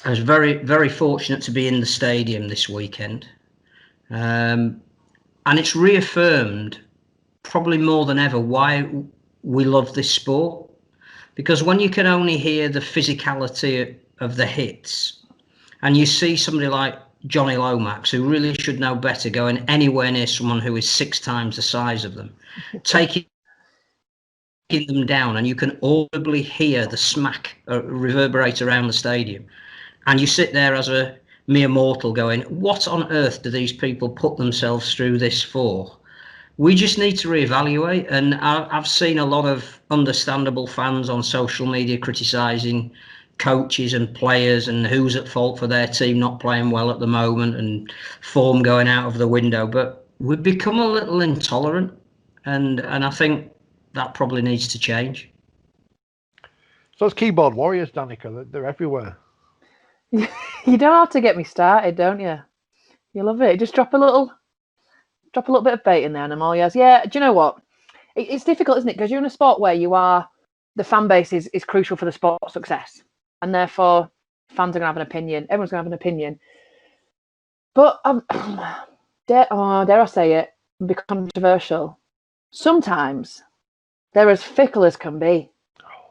I was very, very fortunate to be in the stadium this weekend. And it's reaffirmed, probably more than ever, why we love this sport. Because when you can only hear the physicality of the hits, and you see somebody like Johnny Lomax, who really should know better, going anywhere near someone who is 6 times the size of them, taking them down, and you can audibly hear the smack reverberate around the stadium. And you sit there as a mere mortal going, what on earth do these people put themselves through this for? We just need to reevaluate. And I've seen a lot of understandable fans on social media criticising coaches and players and who's at fault for their team not playing well at the moment and form going out of the window. But we've become a little intolerant, and I think that probably needs to change. So it's keyboard warriors, Danica. They're everywhere. You don't have to get me started, don't you? You love it. Just drop a little bit of bait in there, and I'm all yes. Yeah. Do you know what? It's difficult, isn't it? Because you're in a sport where the fan base is crucial for the sport's success, and therefore fans are going to have an opinion. Everyone's going to have an opinion. But dare I say it, and be controversial. Sometimes they're as fickle as can be,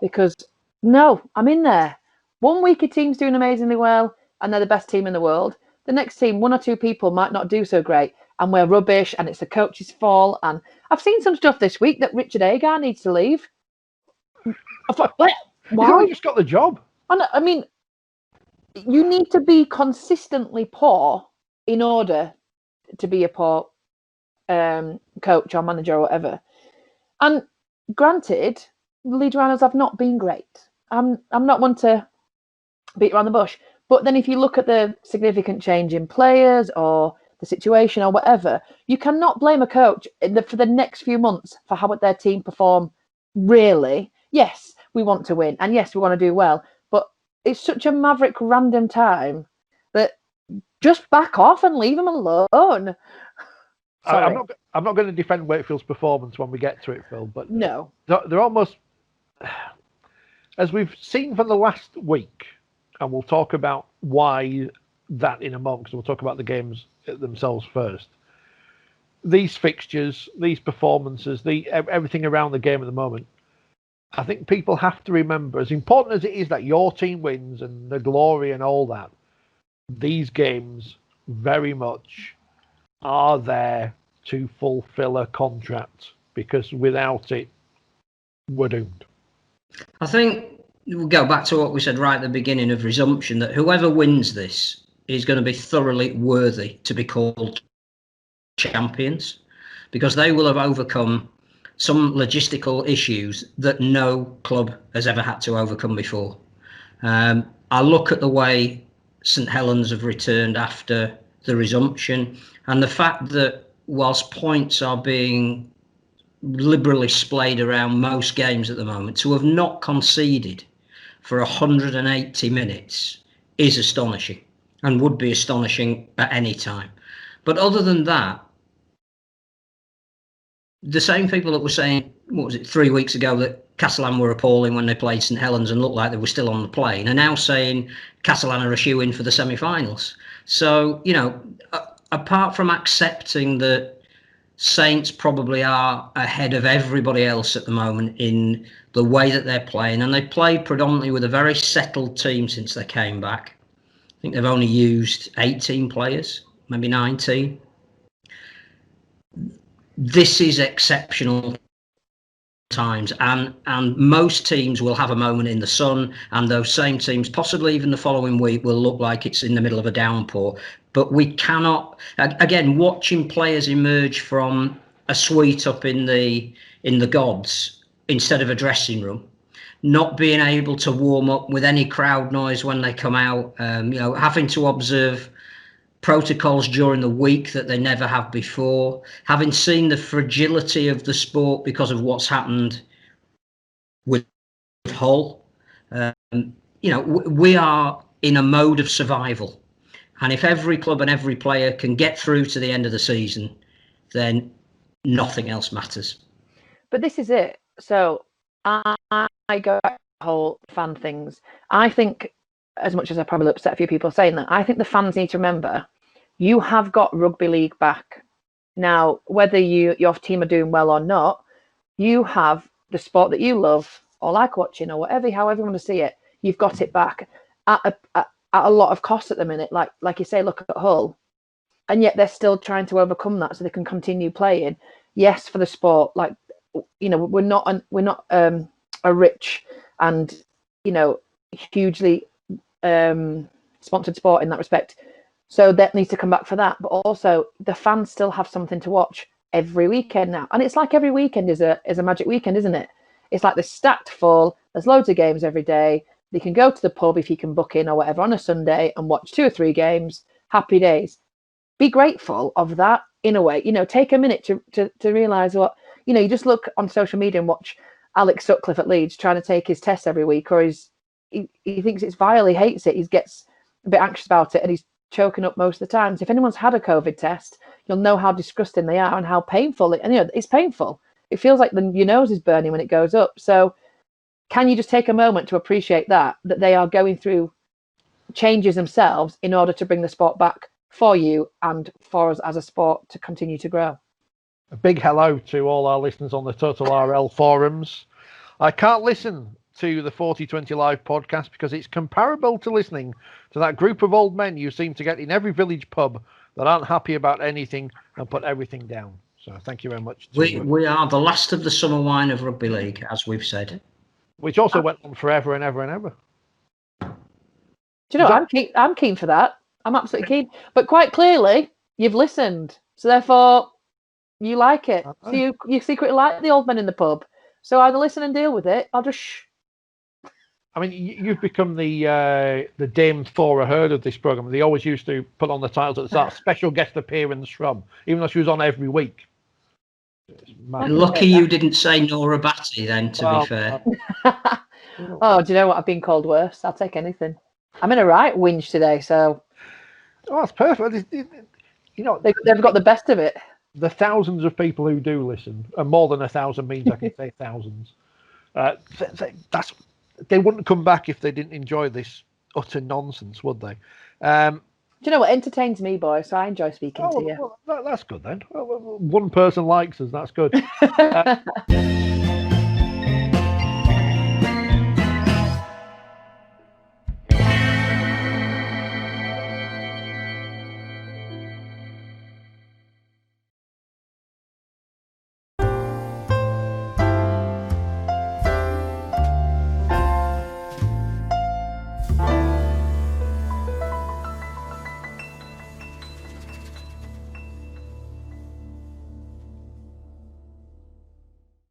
because no, I'm in there. 1 week a team's doing amazingly well, and they're the best team in the world. The next team, 1 or 2 people might not do so great, and we're rubbish, and it's the coach's fault. And I've seen some stuff this week that Richard Agar needs to leave. I thought, why? He's only just got the job. I mean, you need to be consistently poor in order to be a poor coach or manager or whatever. And granted, the lead runners have not been great. I'm not one to beat around the bush. But then if you look at the significant change in players or the situation or whatever, you cannot blame a coach for the next few months for how their team perform, really. Yes, we want to win, and yes, we want to do well, but it's such a maverick random time that just back off and leave them alone. I'm not going to defend Wakefield's performance when we get to it, Phil, but no, they're almost, as we've seen for the last week, and we'll talk about why that in a moment, because we'll talk about the games themselves first. These fixtures, these performances, everything around the game at the moment, I think people have to remember, as important as it is that your team wins and the glory and all that, these games very much are there to fulfill a contract, because without it, we're doomed. I think we'll go back to what we said right at the beginning of resumption, that whoever wins this is going to be thoroughly worthy to be called champions, because they will have overcome some logistical issues that no club has ever had to overcome before. I look at the way St Helens have returned after the resumption, and the fact that whilst points are being liberally splayed around most games at the moment, to have not conceded for 180 minutes is astonishing, and would be astonishing at any time. But other than that, the same people that were saying, 3 weeks ago, that Castellan were appalling when they played St Helens and looked like they were still on the plane, are now saying Castellan are a shoe-in for the semi-finals. So, apart from accepting that Saints probably are ahead of everybody else at the moment in the way that they're playing, and they played predominantly with a very settled team since they came back. I think they've only used 18 players, maybe 19. This is exceptional times, and most teams will have a moment in the sun, and those same teams, possibly even the following week, will look like it's in the middle of a downpour. But we cannot, again, watching players emerge from a suite up in the gods instead of a dressing room, not being able to warm up with any crowd noise when they come out, having to observe protocols during the week that they never have before, having seen the fragility of the sport because of what's happened with Hull. We are in a mode of survival. And if every club and every player can get through to the end of the season, then nothing else matters. But this is it. So I go back to the whole fan things. I think as much as I probably upset a few people saying that, I think the fans need to remember you have got rugby league back. Now, whether your team are doing well or not, you have the sport that you love or like watching or whatever, however you want to see it, you've got it back at a lot of cost at the minute. Like you say, look at Hull, and yet they're still trying to overcome that so they can continue playing. Yes, for the sport, like, you know, we're not a rich and, you know, hugely sponsored sport in that respect. So that needs to come back for that. But also the fans still have something to watch every weekend now. And it's like every weekend is a magic weekend, isn't it? It's like they're stacked full. There's loads of games every day. They can go to the pub if you can book in or whatever on a Sunday and watch 2 or 3 games. Happy days. Be grateful of that in a way. You know, take a minute to realise what, you know, you just look on social media and watch Alex Sutcliffe at Leeds trying to take his test every week, or he thinks it's vile, he hates it, he gets a bit anxious about it, and he's choking up most of the time. So if anyone's had a COVID test, you'll know how disgusting they are and how painful and, you know, it's painful. It feels like your nose is burning when it goes up. So can you just take a moment to appreciate that they are going through changes themselves in order to bring the sport back for you and for us as a sport to continue to grow? A big hello to all our listeners on the Total RL forums. I can't listen to the 4020 live podcast because it's comparable to listening to that group of old men you seem to get in every village pub that aren't happy about anything and put everything down. So thank you very much. We are the last of the summer wine of rugby league, as we've said. Which also went on forever and ever and ever. Do you know, I'm keen for that. I'm absolutely keen. But quite clearly, you've listened. So therefore, you like it. So you secretly like the old men in the pub. So either listen and deal with it, or just shh. I mean, you've become the Dame Thora Heard of this program. They always used to put on the titles at the start, special guest appearance from, even though she was on every week. Lucky you didn't say Nora Batty then, to be fair. Oh, do you know what? I've been called worse. I'll take anything. I'm in a right whinge today, so. Oh, that's perfect. You know, they've got the best of it. The thousands of people who do listen, and more than 1,000 means I can say thousands. They wouldn't come back if they didn't enjoy this utter nonsense, would they? Do you know what entertains me, boy? So I enjoy speaking to you. Well, that's good then. Well, one person likes us. That's good.